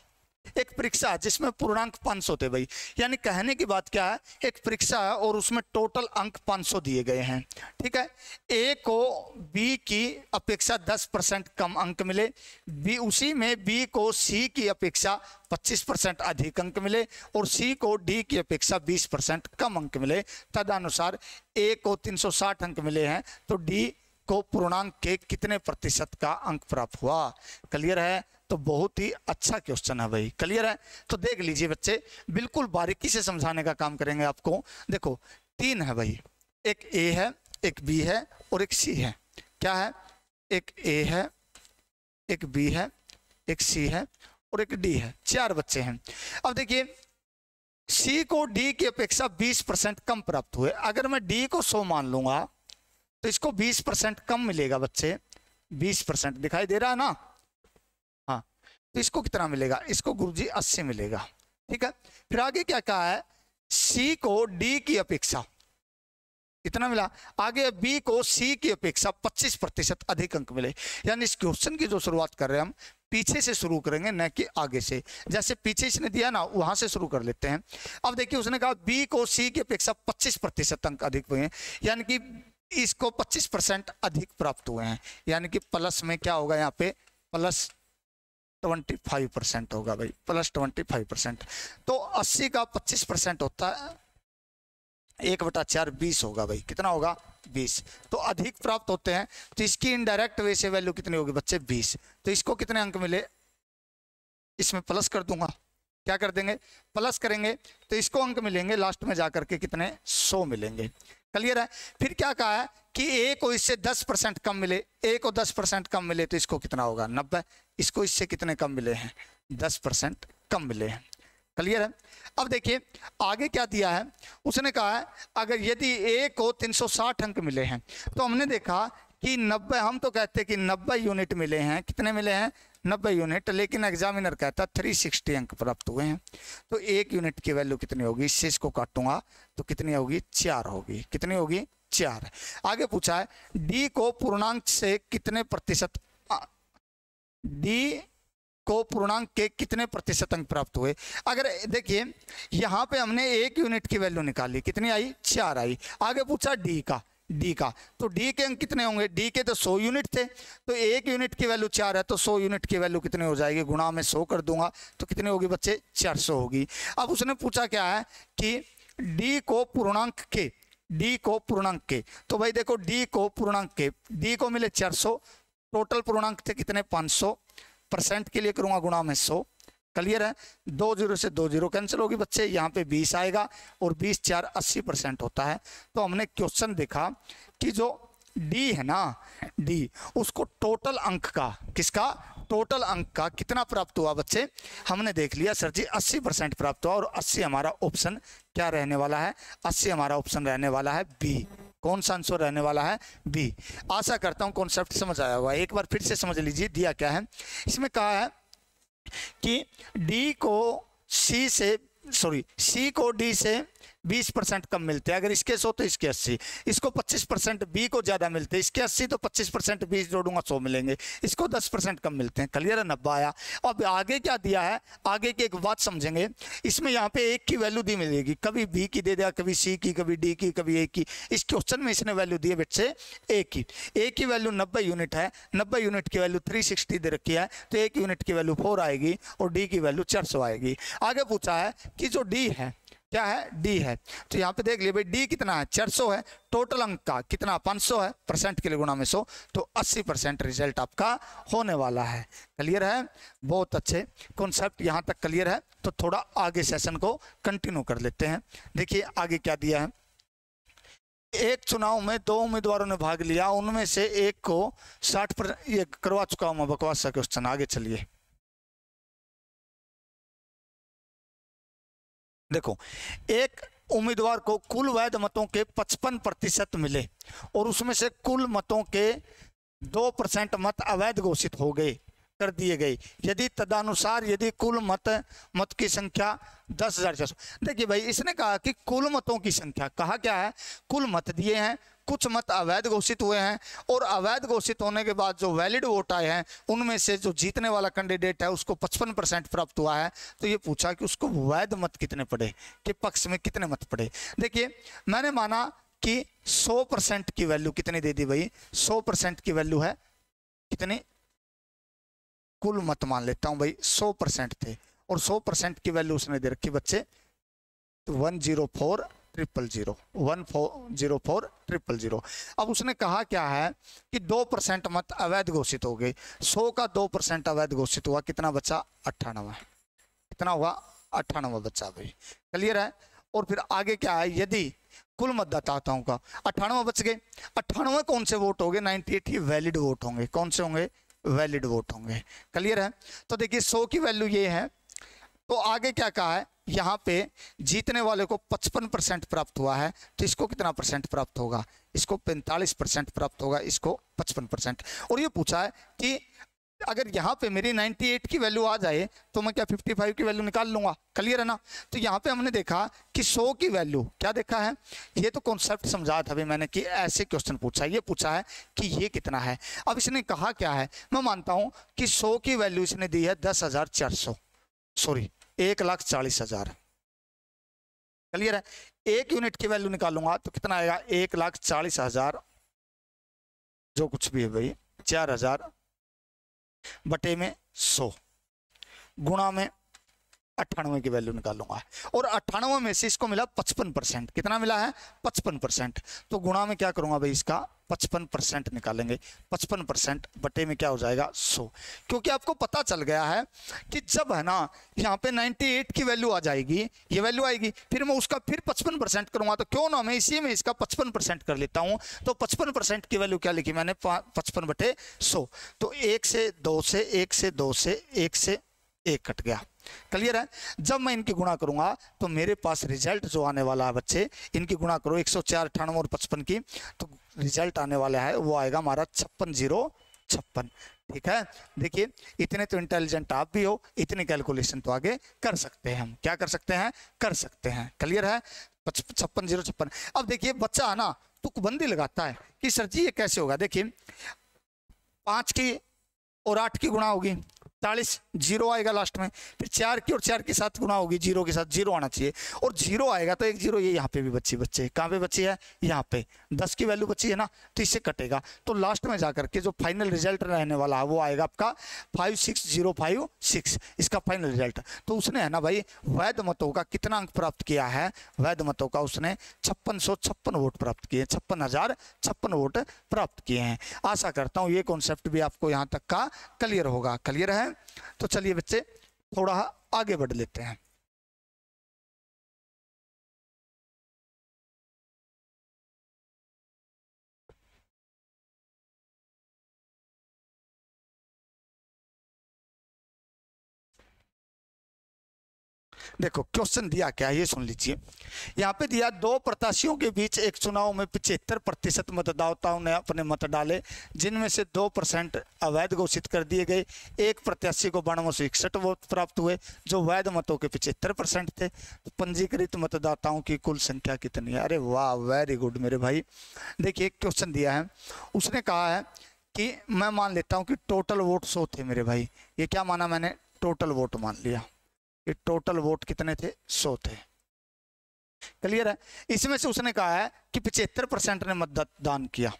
एक परीक्षा जिसमें पूर्णांक 500 थे भाई, यानी कहने की बात क्या है, एक परीक्षा है और उसमें टोटल अंक 500 दिए गए हैं, ठीक है। ए को बी की अपेक्षा 10% कम अंक मिले, बी उसी में बी को सी की अपेक्षा 25% अधिक अंक मिले और सी को डी की अपेक्षा 20% कम अंक मिले। तदनुसार ए को 360 अंक मिले हैं तो डी को पूर्णांक के कितने प्रतिशत का अंक प्राप्त हुआ। क्लियर है? तो बहुत ही अच्छा क्वेश्चन है भाई। क्लियर है? तो देख लीजिए बच्चे, बिल्कुल बारीकी से समझाने का काम करेंगे आपको। देखो 3 है भाई, एक ए है, एक बी है और एक सी है। क्या है? एक ए है, एक बी है, एक सी है और एक डी है। 4 बच्चे हैं। अब देखिए सी को डी की अपेक्षा 20% कम प्राप्त हुए। अगर मैं डी को 100 मान लूंगा तो इसको 20% कम मिलेगा बच्चे। 20% दिखाई दे रहा है ना? हाँ, तो इसको कितना मिलेगा? इसको गुरुजी 80 मिलेगा। ठीक है, फिर आगे क्या कहा है? सी को डी की अपेक्षा कितना मिला? आगे बी को सी की अपेक्षा 25% अधिक अंक मिले। यानी इस क्वेश्चन की जो शुरुआत कर रहे हैं हम पीछे से शुरू करेंगे, न कि आगे से। जैसे पीछे इसने दिया ना, वहां से शुरू कर लेते हैं। अब देखिए उसने कहा बी को सी की अपेक्षा 25% अंक अधिक हुए हैं, यानी कि इसको 25% अधिक प्राप्त हुए हैं। यानी कि प्लस में क्या होगा? यहाँ पे प्लस 25% होगा भाई, प्लस 25%। तो 80 का 25% होता है 1/4 20 होगा भाई। कितना होगा? 20। तो अधिक प्राप्त होते हैं तो इसकी इनडायरेक्ट वे से वैल्यू कितनी होगी बच्चे? 20। तो इसको कितने अंक मिले? इसमें प्लस कर दूंगा। क्या कर देंगे? प्लस करेंगे तो इसको अंक मिलेंगे लास्ट में जाकर के कितने? 100 मिलेंगे। क्लियर है? फिर क्या कहा है कि ए को इससे 10% कम मिले। ए को 10% कम मिले तो इसको कितना होगा? 90। इसको इससे कितने कम मिले हैं? 10% कम मिले हैं। क्लियर है? अब देखिए आगे क्या दिया है। उसने कहा है अगर यदि ए को 360 अंक मिले हैं तो हमने देखा कि 90, हम तो कहते हैं कि 90 यूनिट मिले हैं। कितने मिले हैं? 90 यूनिट। लेकिन एग्जामिनर कहता 360 अंक प्राप्त हुए हैं। तो 1 यूनिट की वैल्यू कितनी होगी? इससे इसको काटूंगा तो कितनी होगी? 4 होगी। कितनी होगी? 4। आगे पूछा है डी को पूर्णांक से कितने प्रतिशत, डी को पूर्णांक के कितने प्रतिशत अंक प्राप्त हुए। अगर देखिए यहां पे हमने 1 यूनिट की वैल्यू निकाली, कितनी आई? 4 आई। आगे पूछा डी का, तो डी के अंक कितने होंगे? डी के तो 100 यूनिट थे, तो 1 यूनिट की वैल्यू 4 है तो 100 यूनिट की वैल्यू कितनी हो जाएगी? गुणा में 100 कर दूंगा तो कितनी होगी बच्चे? 400 होगी। अब उसने पूछा क्या है कि डी को पूर्णांक के, तो भाई देखो डी को पूर्णांक के, डी को मिले 400, टोटल पूर्णांक थे कितने? 500। परसेंट के लिए करूंगा गुणा में 100। क्लियर है? 2 0 से 2 0 कैंसिल होगी बच्चे। यहाँ पे 20 आएगा और 20 4 80% होता है। तो हमने क्वेश्चन देखा कि जो डी है ना, डी उसको टोटल अंक का, किसका? टोटल अंक का कितना प्राप्त हुआ बच्चे? हमने देख लिया सर जी 80% प्राप्त हुआ। और 80 हमारा ऑप्शन क्या रहने वाला है? 80 हमारा ऑप्शन रहने वाला है बी। कौन सा आंसर रहने वाला है? बी। आशा करता हूं कॉन्सेप्ट समझ आया होगा। एक बार फिर से समझ लीजिए दिया क्या है। इसमें कहा है कि डी को सी को डी से 20% कम मिलते हैं। अगर इसके 100 तो इसके 80। इसको 25% बी को ज्यादा मिलते हैं। इसके 80 तो 25% 20 जोड़ूंगा 100 मिलेंगे। इसको 10% कम मिलते हैं। क्लियर है? 90 आया। अब आगे क्या दिया है, आगे की एक बात समझेंगे। इसमें यहाँ पे एक की वैल्यू दी मिलेगी, कभी बी की दे दिया, कभी सी की, कभी डी की, कभी ए की। इस क्वेश्चन में इसने वैल्यू दी है बच्चे ए की। ए की वैल्यू 90 यूनिट है, 90 यूनिट की वैल्यू 360 दे रखी है, तो 1 यूनिट की वैल्यू 4 आएगी और डी की वैल्यू 400 आएगी। आगे पूछा है कि जो डी है, क्या है? डी है। तो यहाँ पे देख लिए भाई डी कितना है? 400 है। टोटल अंक का कितना? 500 है। परसेंट के लिए गुणा में 100, तो 80% रिजल्ट आपका होने वाला है। क्लियर है? बहुत अच्छे कॉन्सेप्ट यहाँ तक क्लियर है। तो थोड़ा आगे सेशन को कंटिन्यू कर लेते हैं। देखिए आगे क्या दिया है। एक चुनाव में 2 उम्मीदवारों ने भाग लिया, उनमें से एक को 60%, ये करवा चुका हूं मैं बकवास सा क्वेश्चन। आगे चलिए देखो, एक उम्मीदवार को कुल वैध मतों के 55% मिले और उसमें से कुल मतों के 2% मत अवैध घोषित हो गए, कर दिए गए। यदि तदनुसार यदि कुल मत की संख्या 10,400। देखिए भाई इसने कहा कि कुल मतों की संख्या, कहा क्या है? कुल मत दिए हैं, कुछ मत अवैध घोषित हुए हैं, और अवैध घोषित होने के बाद जो वैलिड वोट आए हैं उनमें से जो जीतने वाला कैंडिडेट है उसको 55% प्राप्त हुआ है। तो ये पूछा कि उसको वैध मत कितने पड़े, कि पक्ष में कितने मत पड़े। देखिए मैंने माना कि 100% की वैल्यू कितनी दे दी भाई, 100% की वैल्यु है कितनी, कुल मत मान लेता हूं भाई 100% थे, और 100% की वैल्यू उसने दे रखी बच्चे 104,000, 104,000। अब उसने कहा क्या है कि 2% मत अवैध घोषित हो गए, 100 का 2% अवैध घोषित हुआ, कितना बचा 98, कितना हुआ 98 बचा भाई, क्लियर है। और फिर आगे क्या है, यदि कुल मतदाताओं का 98 बच गए, 98 कौन से वोट होंगे, 98 ही वैलिड वोट होंगे, कौन से होंगे, वैलिड वोट होंगे, क्लियर है। तो देखिए 100 की वैल्यू ये है, तो आगे क्या कहा है, यहाँ पे जीतने वाले को 55% प्राप्त हुआ है, तो इसको कितना परसेंट प्राप्त होगा, इसको 45% प्राप्त होगा, इसको 55%। और ये पूछा है कि अगर यहाँ पे मेरी 98 की वैल्यू आ जाए तो मैं क्या 55 की वैल्यू निकाल लूंगा, क्लियर है ना। तो यहाँ पे हमने देखा कि 100 की वैल्यू क्या देखा है, ये तो कॉन्सेप्ट समझा था अभी मैंने कि ऐसे क्वेश्चन पूछा है, ये पूछा है कि ये कितना है। अब इसने कहा क्या है, मैं मानता हूं कि 100 की वैल्यू इसने दी है 10,400, सॉरी 1,40,000, क्लियर है। 1 यूनिट की वैल्यू निकालूंगा तो कितना आएगा, 1,40,000 जो कुछ भी है भाई 4,000 बटे में 100 गुणा में 98 की वैल्यू निकालूंगा, और 98 में से इसको मिला 55%, कितना मिला है 55%, तो गुणा में क्या करूंगा भाई, इसका 55% निकालेंगे, 55% बटे में क्या हो जाएगा 100, क्योंकि आपको पता चल गया है कि जब है ना यहाँ पे 98 की वैल्यू आ जाएगी, ये वैल्यू आएगी, फिर मैं उसका फिर 55% करूंगा, तो क्यों ना मैं इसी में इसका 55% कर लेता हूं। तो 55% की वैल्यू क्या लिखी मैंने, 55 बटे 100, तो 1 से 2 से 1 से 2 से 1 से 1 कट गया, क्लियर है। जब मैं इनकी गुणा करूंगा तो मेरे पास रिजल्ट जो आने वाला है बच्चे, इनकी गुणा करो 104, 98 और 55 की, तो रिजल्ट आने वाला है वो आएगा हमारा 56,056, ठीक है। देखिए इतने तो इंटेलिजेंट आप भी हो, इतनी कैलकुलेशन तो आगे कर सकते हैं हम, क्या कर सकते हैं, कर सकते हैं, क्लियर है। 56,056। अब देखिए बच्चा है ना तुकबंदी लगाता है कि सर जी ये कैसे होगा, देखिए 5 की और 8 की गुणा होगी 40, 0 आएगा लास्ट में, फिर 4 की और 4 के साथ गुणा होगी 0 के साथ, 0 आना चाहिए, और 0 आएगा तो एक 0 ये यहाँ पे भी बच्ची, बच्चे कहाँ पे बच्ची है, यहाँ पे 10 की वैल्यू बची है ना, तो इससे कटेगा, तो लास्ट में जाकर के जो फाइनल रिजल्ट रहने वाला है वो आएगा आपका 56,056, इसका फाइनल रिजल्ट। तो उसने है ना भाई वैध मतों का कितना अंक प्राप्त किया है, वैध मतों का उसने 5656 वोट प्राप्त किए, 56,056 वोट प्राप्त किए हैं। आशा करता हूँ ये कॉन्सेप्ट भी आपको यहाँ तक का क्लियर होगा, क्लियर है। तो चलिए बच्चे थोड़ा आगे बढ़ लेते हैं। देखो क्वेश्चन दिया क्या है ये सुन लीजिए, यहाँ पे दिया 2 प्रत्याशियों के बीच एक चुनाव में 75% मतदाताओं ने अपने मत डाले, जिनमें से 2% अवैध घोषित कर दिए गए। एक प्रत्याशी को 9261 वोट प्राप्त हुए जो वैध मतों के 75% थे। तो पंजीकृत मतदाताओं की कुल संख्या कितनी है। अरे वाह वेरी गुड मेरे भाई। देखिए क्वेश्चन दिया है, उसने कहा है कि मैं मान लेता हूँ कि टोटल वोट 100 थे मेरे भाई। ये क्या माना मैंने, टोटल वोट मान लिया कि टोटल वोट कितने थे, 100 थे, क्लियर है। इसमें से उसने कहा है कि 75% ने मतदान किया,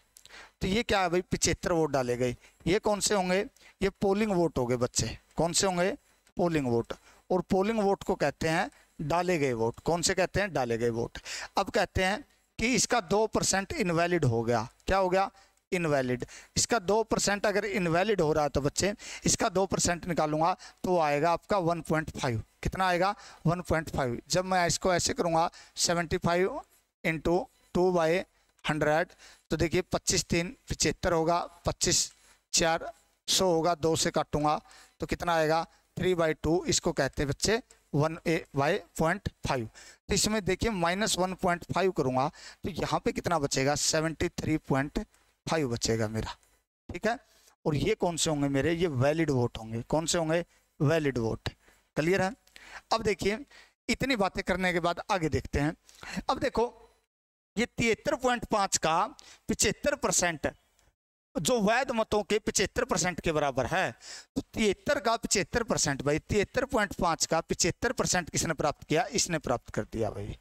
तो ये क्या है भाई 75 वोट डाले गए। ये कौन से होंगे, ये पोलिंग वोट हो गए बच्चे, कौन से होंगे, पोलिंग वोट। और पोलिंग वोट को कहते हैं डाले गए वोट, कौन से कहते हैं, डाले गए वोट। अब कहते हैं कि इसका 2% इनवैलिड हो गया, क्या हो गया, इनवैलिड। इसका 2% अगर इनवैलिड हो रहा है तो बच्चे इसका 2% निकालूंगा तो आएगा आपका 1.5, कितना आएगा 1.5। जब मैं इसको ऐसे करूंगा 75 इंटू 2/100, तो देखिए 25 3 75 होगा, 25 4 100 होगा, 2 से काटूंगा तो कितना आएगा 3/2। इसको कहते हैं बच्चे 1/5। तो इसमें देखिए -1.5 करूंगा तो यहाँ पे कितना बचेगा 73.5 बचेगा मेरा, ठीक है। और ये कौन से होंगे मेरे, ये वैलिड वोट होंगे, कौन से होंगे, वैलिड वोट, क्लियर है। अब देखिए इतनी बातें करने के बाद आगे देखते हैं। अब देखो ये 73.5 का 75% जो वैध मतों के 75% के बराबर है, तो 73 का 75% भाई, 73.5 का 75% किसने प्राप्त किया? इसने प्राप्त कर दिया भाई।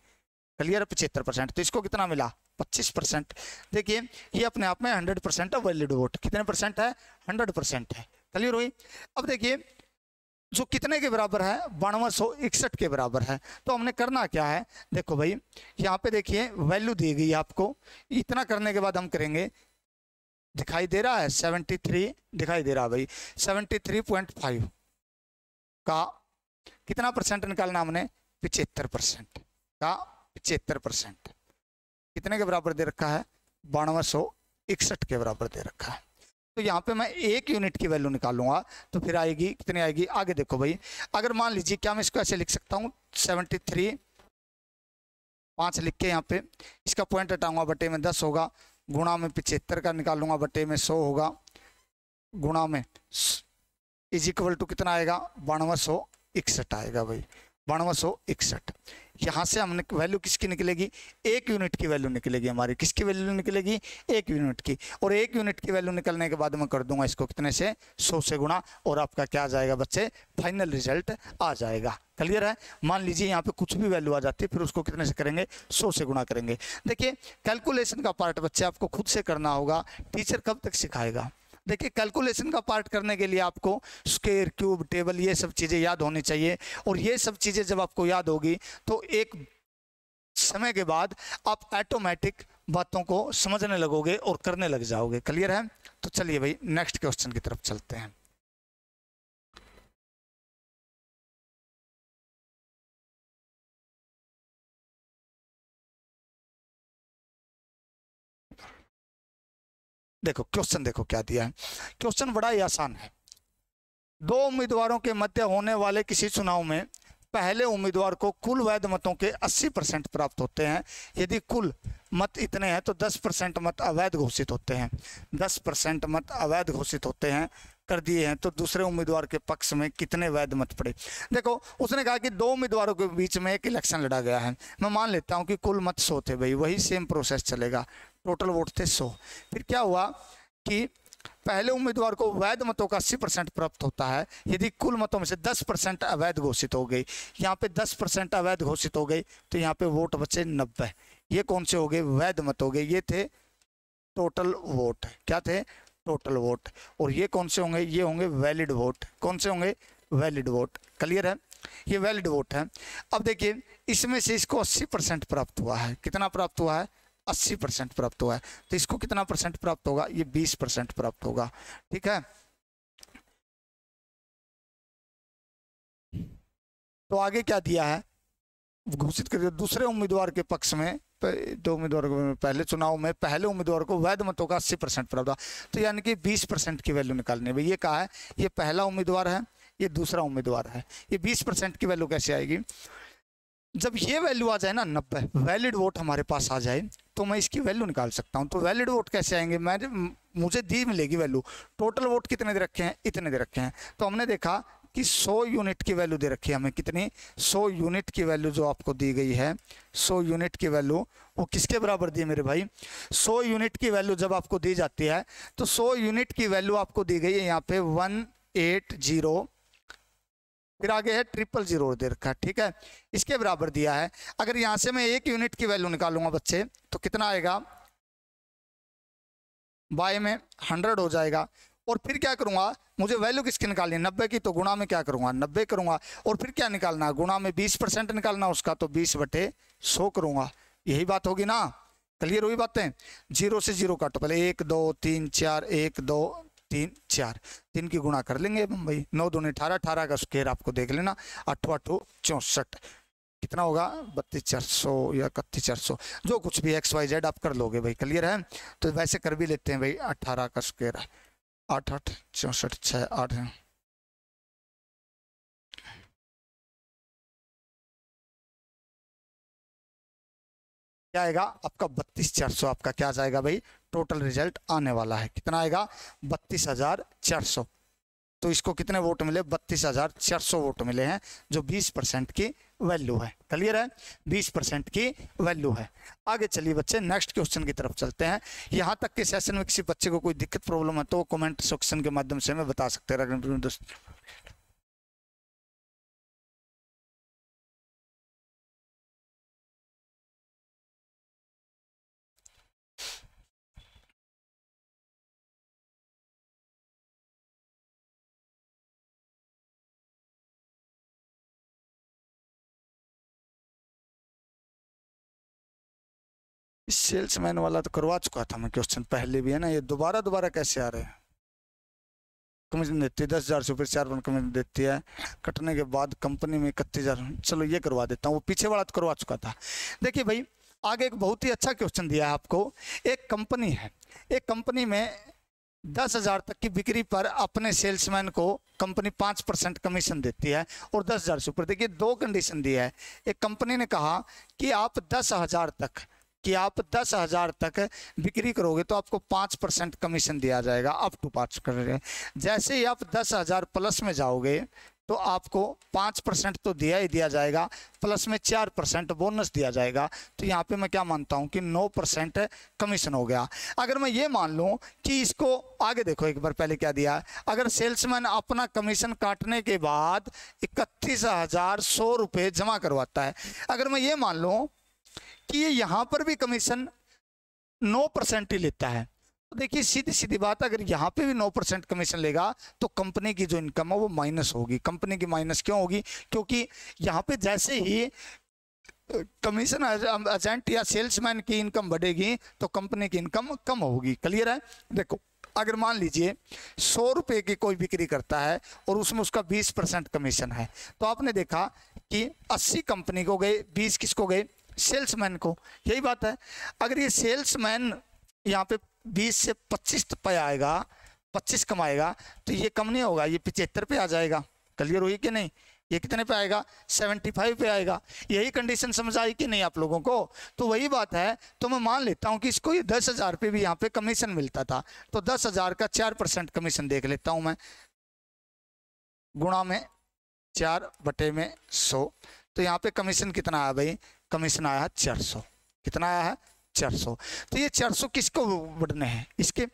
क्लियर? 75%, तो इसको कितना मिला? 25%। देखिए ये अपने आप में 100% है वैलिड वोट। कितने परसेंट है? 100% है। क्लियर हुई? अब देखिए जो कितने के बराबर है? 9261 के बराबर है। तो हमने करना क्या है? देखो भाई यहाँ पे देखिए वैल्यू दी गई है आपको। इतना करने के बाद हम करेंगे, दिखाई दे रहा है 73, दिखाई दे रहा है भाई 73.5 का कितना परसेंट निकालना हमने? 75% का 75% कितने के बराबर दे रखा है? 9261 के बराबर दे रखा है। तो यहाँ पे मैं 1 यूनिट की वैल्यू निकालूंगा तो फिर आएगी कितनी आएगी? आगे देखो भाई, अगर मान लीजिए क्या मैं इसको ऐसे लिख सकता हूँ 73 5 लिख के यहाँ पे इसका पॉइंट हटाऊंगा, बटे में 10 होगा, गुणा में 75 का निकालूंगा, बटे में 100 होगा, गुणा में इज इक्वल टू कितना आएगा? 9261 आएगा भाई, 9261। यहाँ से हमने वैल्यू किसकी निकलेगी? 1 यूनिट की वैल्यू निकलेगी हमारी। किसकी वैल्यू निकलेगी? 1 यूनिट की। और 1 यूनिट की वैल्यू निकलने के बाद मैं कर दूंगा इसको कितने से? 100 से गुणा, और आपका क्या आ जाएगा बच्चे? फाइनल रिजल्ट आ जाएगा। क्लियर है? मान लीजिए यहाँ पे कुछ भी वैल्यू आ जाती है, फिर उसको कितने से करेंगे? 100 से गुणा करेंगे। देखिए कैलकुलेशन का पार्ट बच्चे आपको खुद से करना होगा, टीचर कब तक सिखाएगा? देखिए कैलकुलेशन का पार्ट करने के लिए आपको स्क्वायर, क्यूब, टेबल ये सब चीज़ें याद होनी चाहिए। और ये सब चीज़ें जब आपको याद होगी तो एक समय के बाद आप ऑटोमेटिक बातों को समझने लगोगे और करने लग जाओगे। क्लियर है? तो चलिए भाई नेक्स्ट क्वेश्चन की तरफ चलते हैं। देखो क्वेश्चन देखो क्या दिया है। क्वेश्चन बड़ा ही आसान है। 2 उम्मीदवारों के मध्य होने वाले किसी चुनाव में पहले उम्मीदवार को कुल वैध मतों के 80% प्राप्त होते हैं। यदि कुल मत इतने हैं तो 10% मत अवैध घोषित होते हैं। 10% मत अवैध घोषित होते हैं कर दिए हैं, तो दूसरे उम्मीदवार के पक्ष में कितने वैध मत पड़े? देखो उसने कहा कि 2 उम्मीदवारों के बीच में एक इलेक्शन लड़ा गया है। मैं मान लेता हूं कि कुल मत 100 थे भाई, वही सेम प्रोसेस चलेगा। टोटल वोट थे 100। फिर क्या हुआ कि पहले उम्मीदवार को वैध मतों का 80% प्राप्त होता है यदि कुल मतों में से 10% अवैध घोषित हो गई। यहाँ पे 10% अवैध घोषित हो गई, तो यहाँ पे वोट बचे 90। ये कौन से हो गए? वैध मत हो गए। ये थे टोटल वोट। क्या थे? Total vote. और ये कौन से होंगे? ये होंगे वैलिड वोट। कौन से होंगे? Valid vote. क्लियर है? ये वैलिड वोट है। अब देखिए इसमें से इसको 80% प्राप्त हुआ है। कितना प्राप्त हुआ है? 80% प्राप्त हुआ है। तो इसको कितना परसेंट प्राप्त होगा? ये 20% प्राप्त होगा। ठीक है, तो आगे क्या दिया है? घोषित कर दिया दूसरे उम्मीदवार के पक्ष में 2 उम्मीदवार पहले चुनाव में पहले उम्मीदवार को वैध मतों का 80% प्राप्त हुआ। तो यानी कि 20% की वैल्यू निकालनी है। ये कहा है ये पहला उम्मीदवार है, ये दूसरा उम्मीदवार है। ये 20% की वैल्यू कैसे आएगी? जब ये वैल्यू आ जाए ना 90 वैलिड वोट हमारे पास आ जाए तो मैं इसकी वैल्यू निकाल सकता हूं। तो वैलिड वोट कैसे आएंगे? मुझे दी मिलेगी वैल्यू। टोटल वोट कितने दे रखे हैं? इतने दे रखे हैं। तो हमने देखा कि 100 यूनिट की वैल्यू दे रखी है हमें। कितनी? 100 यूनिट की वैल्यू जो आपको दी गई है, 100 यूनिट की वैल्यू वो किसके बराबर दी है मेरे भाई? 100 यूनिट की वैल्यू जब आपको दी जाती है तो 100 यूनिट की वैल्यू आपको दी गई है यहाँ पे 180, फिर आगे है 000 दे रखा है। ठीक है, इसके बराबर दिया है। अगर यहां से मैं 1 यूनिट की वैल्यू निकालूंगा बच्चे तो कितना आएगा? बाय में 100 हो जाएगा। और फिर क्या करूंगा? मुझे वैल्यू किसकी निकालनी है? 90 की। तो गुणा में क्या करूंगा? 90 करूंगा। और फिर क्या निकालना है? गुणा में 20% निकालना उसका, तो 20/100 करूंगा। यही बात होगी ना? क्लियर हुई बातें? 0 से 0 काटो पहले। 1 2 3 4, 1 2 3 4, 3 की गुणा कर लेंगे हम भाई। 9 दूनी 18, 18 का स्क्वायर आपको देख लेना। 8 8 64 कितना होगा? 32,400 या 31,400 जो कुछ भी XYZ आप कर लोगे भाई। क्लियर है? तो वैसे कर भी लेते हैं भाई। 18 का स्क्वायर 8 8 64 6 8 है। क्या आएगा आपका? 32,400 आपका क्या जाएगा भाई? टोटल रिजल्ट आने वाला है। कितना आएगा? 32,400। तो इसको कितने वोट मिले, 32,400 वोट मिले हैं, जो 20% की वैल्यू है। क्लियर है, 20% की वैल्यू है। आगे चलिए बच्चे, नेक्स्ट क्वेश्चन की तरफ चलते हैं। यहाँ तक के सेशन में किसी बच्चे को कोई दिक्कत प्रॉब्लम है तो कमेंट सेक्शन के माध्यम से हमें बता सकते हैं दोस्तों। सेल्समैन वाला तो करवा चुका था मैं क्वेश्चन पहले भी, है ना, ये दोबारा दोबारा कैसे आ रहे हैं। कमीशन देती है 10,000 से ऊपर 4% कमीशन देती है, कटने के बाद कंपनी में 31,000। चलो ये करवा देता हूँ, वो पीछे वाला तो करवा चुका था। देखिए भाई, आगे एक बहुत ही अच्छा क्वेश्चन दिया है आपको। एक कंपनी है, एक कंपनी में 10,000 तक की बिक्री पर अपने सेल्समैन को कंपनी 5% कमीशन देती है और 10,000 से ऊपर। देखिए दो कंडीशन दी है। एक कंपनी ने कहा कि आप 10,000 तक बिक्री करोगे तो आपको 5% कमीशन दिया जाएगा, अप टू 5%। जैसे ही आप 10,000 प्लस में जाओगे तो आपको 5% तो दिया ही दिया जाएगा, प्लस में 4% बोनस दिया जाएगा। तो यहाँ पे मैं क्या मानता हूँ कि 9% कमीशन हो गया। अगर मैं ये मान लूँ कि इसको आगे देखो एक बार पहले क्या दिया है, अगर सेल्समैन अपना कमीशन काटने के बाद 31,100 रुपये जमा करवाता है, अगर मैं ये मान लूँ कि ये यहाँ पर भी कमीशन 9% ही लेता है, तो देखिए सीधी सीधी बात, अगर यहाँ पे भी 9% कमीशन लेगा तो कंपनी की जो इनकम है वो माइनस होगी। कंपनी की माइनस क्यों होगी, क्योंकि यहाँ पे जैसे ही कमीशन एजेंट या सेल्समैन की इनकम बढ़ेगी तो कंपनी की इनकम कम होगी। क्लियर है। देखो अगर मान लीजिए 100 रुपये की कोई बिक्री करता है और उसमें उसका 20% कमीशन है, तो आपने देखा कि 80 कंपनी को गए, 20 किसको गए, सेल्समैन को। यही बात है। अगर ये सेल्समैन यहाँ पे 20 से 25 पे आएगा, 25 कमाएगा, तो ये कम नहीं होगा, ये 75 पे आ जाएगा। क्लियर हुई कि नहीं, ये कितने पे आएगा, 75 पे आएगा। यही कंडीशन समझ आई कि नहीं आप लोगों को। तो वही बात है, तो मैं मान लेता हूँ कि इसको ये 10,000 पे भी यहाँ पे कमीशन मिलता था, तो 10,000 का 4% कमीशन देख लेता हूँ मैं, गुणा में 4/100। तो यहाँ पे कमीशन कितना आया भाई, कमीशन आया है 400। कितना आया है, 400। तो ये 400 किसको बढ़ने हैं, इसके।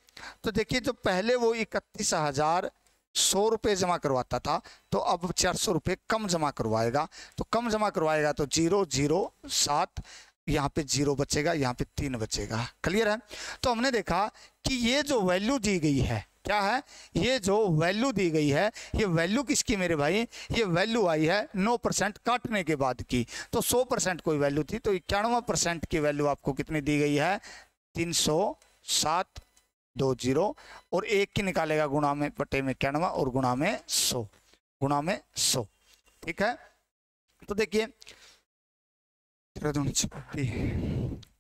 तो देखिए जो पहले वो 31,100 रुपये जमा करवाता था, तो अब 400 रुपये कम जमा करवाएगा। तो कम जमा करवाएगा तो 007, यहाँ पे 0 बचेगा, यहाँ पे 3 बचेगा। क्लियर है। तो हमने देखा कि ये जो वैल्यू दी गई है, क्या है, ये जो वैल्यू दी गई है, ये वैल्यू किसकी मेरे भाई, ये वैल्यू आई है 9% काटने के बाद की। तो 100% कोई वैल्यू थी, तो 91% की वैल्यू आपको कितनी दी गई है, 307,20, और एक की निकालेगा गुणा में बटे में 91 और गुणा में 100, गुणा में 100। ठीक है। तो देखिए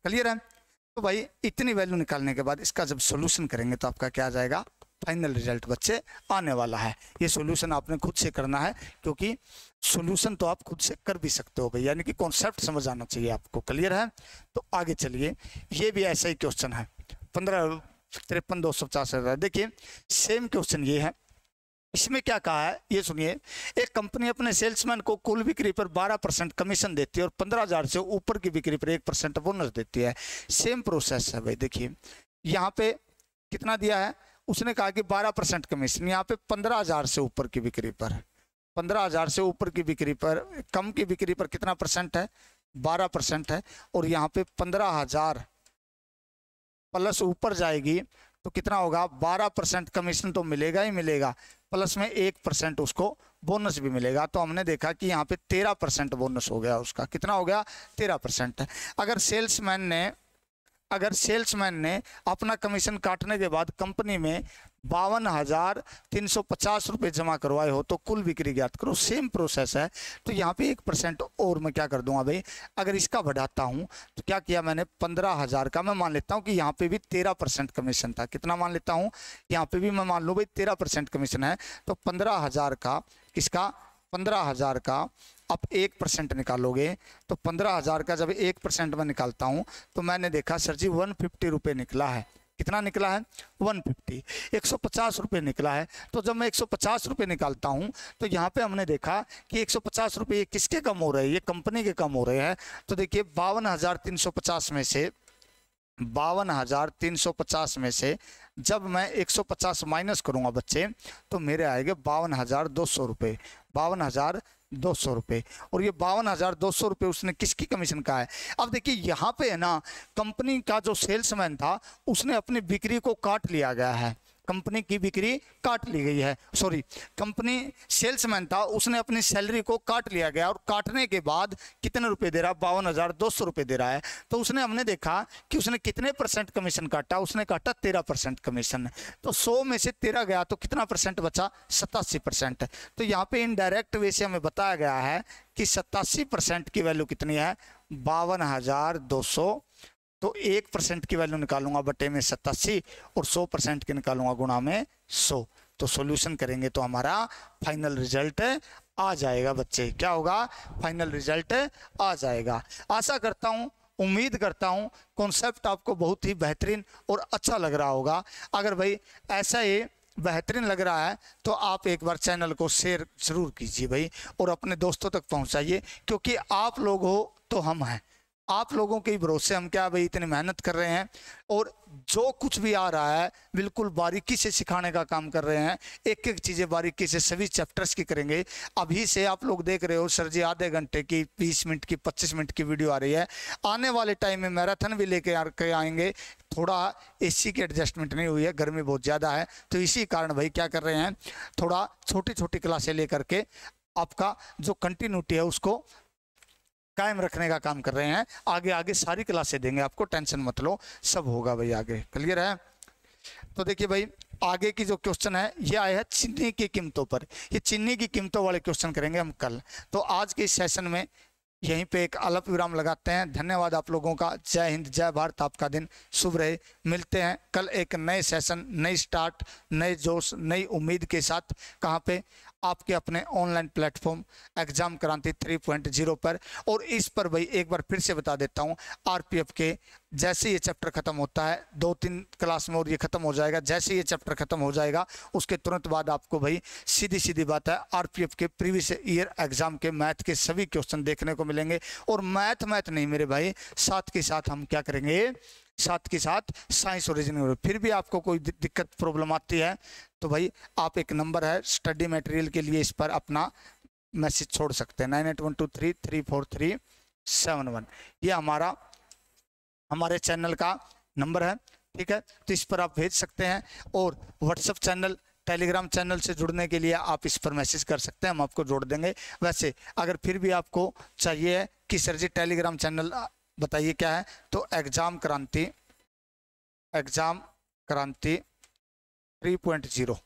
क्लियर है। तो भाई इतनी वैल्यू निकालने के बाद इसका जब सॉल्यूशन करेंगे तो आपका क्या आ जाएगा, फाइनल रिजल्ट बच्चे आने वाला है। ये सॉल्यूशन आपने खुद से करना है, क्योंकि सॉल्यूशन तो आप खुद से कर भी सकते हो भाई, यानी कि कॉन्सेप्ट समझ आना चाहिए आपको। क्लियर है। तो आगे चलिए, ये भी ऐसा ही क्वेश्चन है, 15,53,250। देखिए सेम क्वेश्चन ये है। इसमें क्या कहा है ये सुनिए। एक कंपनी अपने सेल्समैन को कुल बिक्री पर 12% कमीशन देती है और 15,000 से ऊपर की बिक्री पर 1% बोनस देती है। सेम प्रोसेस है भाई। देखिए यहाँ पे कितना दिया है, उसने कहा कि 12% कमीशन, यहाँ पे 15,000 से ऊपर की बिक्री पर, 15,000 से ऊपर की बिक्री पर, कम की बिक्री पर कितना परसेंट है, 12% है। और यहाँ पे 15,000 प्लस ऊपर जाएगी तो कितना होगा, 12% कमीशन तो मिलेगा ही मिलेगा, प्लस में 1% उसको बोनस भी मिलेगा। तो हमने देखा कि यहाँ पे 13% बोनस हो गया उसका। कितना हो गया, 13%। अगर सेल्समैन ने अपना कमीशन काटने के बाद कंपनी में 52,350 रुपये जमा करवाए हो तो कुल बिक्री ज्ञात करो। सेम प्रोसेस है। तो यहाँ पे 1% और मैं क्या कर दूंगा भाई, अगर इसका बढ़ाता हूँ तो क्या किया मैंने, 15,000 का मैं मान लेता हूँ कि यहाँ पे भी 13% कमीशन था। कितना मान लेता हूँ, यहाँ पे भी मैं मान लूँ भाई 13% कमीशन है। तो 15,000 का, किसका, 15,000 का आप 1% निकालोगे तो 15,000 का जब 1% में निकालता हूँ तो मैंने देखा सर जी 150 रुपये निकला है। कितना निकला है 150, 150 रुपये निकला है। तो जब मैं 150 रुपये निकालता हूँ तो यहाँ पे हमने देखा कि 150 रुपये किसके कम हो रहे हैं, ये कंपनी के कम हो रहे हैं। तो देखिए 52,350 में से 52,350 में से जब मैं 150 माइनस करूँगा बच्चे तो मेरे आएंगे 52,200 रुपये, 52,200 रुपये। और ये 52,200 रुपये उसने किसकी कमीशन का है। अब देखिए यहाँ पे है ना, कंपनी का जो सेल्समैन था उसने अपनी बिक्री को काट लिया गया है, कंपनी की बिक्री काट ली गई है, सॉरी कंपनी सेल्समैन था उसने अपनी सैलरी को काट लिया गया और काटने के बाद कितने रुपए दे रहा है 52,200 रुपये दे रहा है। तो उसने हमने देखा कि उसने कितने % कमीशन काटा, उसने काटा 13% कमीशन। तो 100 में से 13 गया तो कितना % बचा 87%। तो यहाँ पे इनडायरेक्ट वे से हमें बताया गया है कि 87% की वैल्यू कितनी है 52,200। तो 1% की वैल्यू निकालूंगा बटे में 87 और 100% की निकालूंगा गुणा में 100। तो सॉल्यूशन करेंगे तो हमारा फाइनल रिजल्ट आ जाएगा बच्चे। क्या होगा फाइनल रिजल्ट आ जाएगा। आशा करता हूँ, उम्मीद करता हूँ कॉन्सेप्ट आपको बहुत ही बेहतरीन और अच्छा लग रहा होगा। अगर भाई ऐसा ही बेहतरीन लग रहा है तो आप एक बार चैनल को शेयर ज़रूर कीजिए भाई और अपने दोस्तों तक पहुँचाइए, क्योंकि आप लोग हो तो हम हैं, आप लोगों के भरोसे हम क्या भाई इतनी मेहनत कर रहे हैं और जो कुछ भी आ रहा है बिल्कुल बारीकी से सिखाने का काम कर रहे हैं। एक एक चीज़ें बारीकी से सभी चैप्टर्स की करेंगे। अभी से आप लोग देख रहे हो सर जी आधे घंटे की 20 मिनट की 25 मिनट की वीडियो आ रही है। आने वाले टाइम में मैराथन भी लेके आएंगे। थोड़ा एसी की एडजस्टमेंट नहीं हुई है, गर्मी बहुत ज़्यादा है, तो इसी कारण भाई क्या कर रहे हैं थोड़ा छोटी छोटी क्लासें लेकर के आपका जो कंटिन्यूटी है उसको कायम रखने का काम कर रहे हैं। आगे आगे सारी क्लासें देंगे आपको, टेंशन मत लो, सब होगा भाई आगे। क्लियर है। तो देखिए भाई आगे की जो क्वेश्चन है ये आया है चीनी की कीमतों पर। ये चीनी की कीमतों वाले क्वेश्चन करेंगे हम कल। तो आज के इस सेशन में यहीं पे एक अल्प विराम लगाते हैं। धन्यवाद आप लोगों का। जय हिंद, जय भारत, आपका दिन शुभ रहे। मिलते हैं कल एक नए सेशन, नई स्टार्ट, नए जोश, नई उम्मीद के साथ। कहाँ पे? आपके अपने ऑनलाइन प्लेटफॉर्म एग्जाम क्रांति 3.0 पर। और इस पर भाई एक बार फिर से बता देता हूँ, आरपीएफ के जैसे ये चैप्टर खत्म होता है 2-3 क्लास में और ये खत्म हो जाएगा, जैसे ये चैप्टर खत्म हो जाएगा उसके तुरंत बाद आपको भाई सीधी सीधी बात है आरपीएफ के प्रीवियस ईयर एग्जाम के मैथ के सभी क्वेश्चन देखने को मिलेंगे। और मैथ नहीं मेरे भाई, साथ के साथ हम क्या करेंगे, साथ के साथ साइंस और रीजनिंग। फिर भी आपको कोई दिक्कत प्रॉब्लम आती है तो भाई आप एक नंबर है स्टडी मटेरियल के लिए, इस पर अपना मैसेज छोड़ सकते हैं 9812334371। ये हमारे चैनल का नंबर है, ठीक है। तो इस पर आप भेज सकते हैं। और व्हाट्सएप चैनल, टेलीग्राम चैनल से जुड़ने के लिए आप इस पर मैसेज कर सकते हैं, हम आपको जोड़ देंगे। वैसे अगर फिर भी आपको चाहिए कि सर जी टेलीग्राम चैनल बताइए क्या है, तो एग्जाम क्रांति 3.0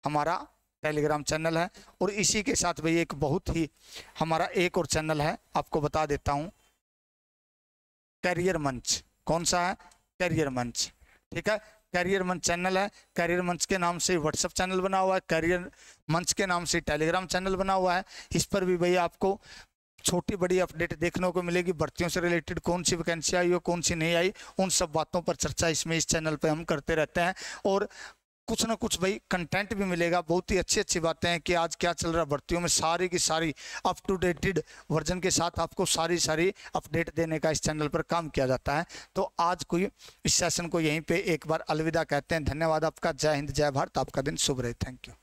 हमारा टेलीग्राम चैनल है। और इसी के साथ भाई एक बहुत ही हमारा एक और चैनल है, आपको बता देता हूँ, कैरियर मंच। कौन सा है? कैरियर मंच, ठीक है। कैरियर मंच चैनल है, कैरियर मंच के नाम से व्हाट्सएप चैनल बना हुआ है, कैरियर मंच के नाम से टेलीग्राम चैनल बना हुआ है। इस पर भी भाई आपको छोटी बड़ी अपडेट देखने को मिलेगी। भर्तियों से रिलेटेड कौन सी वैकेंसी आई हो, कौन सी नहीं आई, उन सब बातों पर चर्चा इसमें इस चैनल पे हम करते रहते हैं। और कुछ ना कुछ भाई कंटेंट भी मिलेगा, बहुत ही अच्छी अच्छी बातें हैं कि आज क्या चल रहा है भर्तियों में, सारी की सारी अप टू डेटेड वर्जन के साथ आपको सारी अपडेट देने का इस चैनल पर काम किया जाता है। तो आज कोई इस सेशन को यहीं पे एक बार अलविदा कहते हैं। धन्यवाद आपका। जय हिंद, जय भारत, आपका दिन शुभ रहे। Thank you.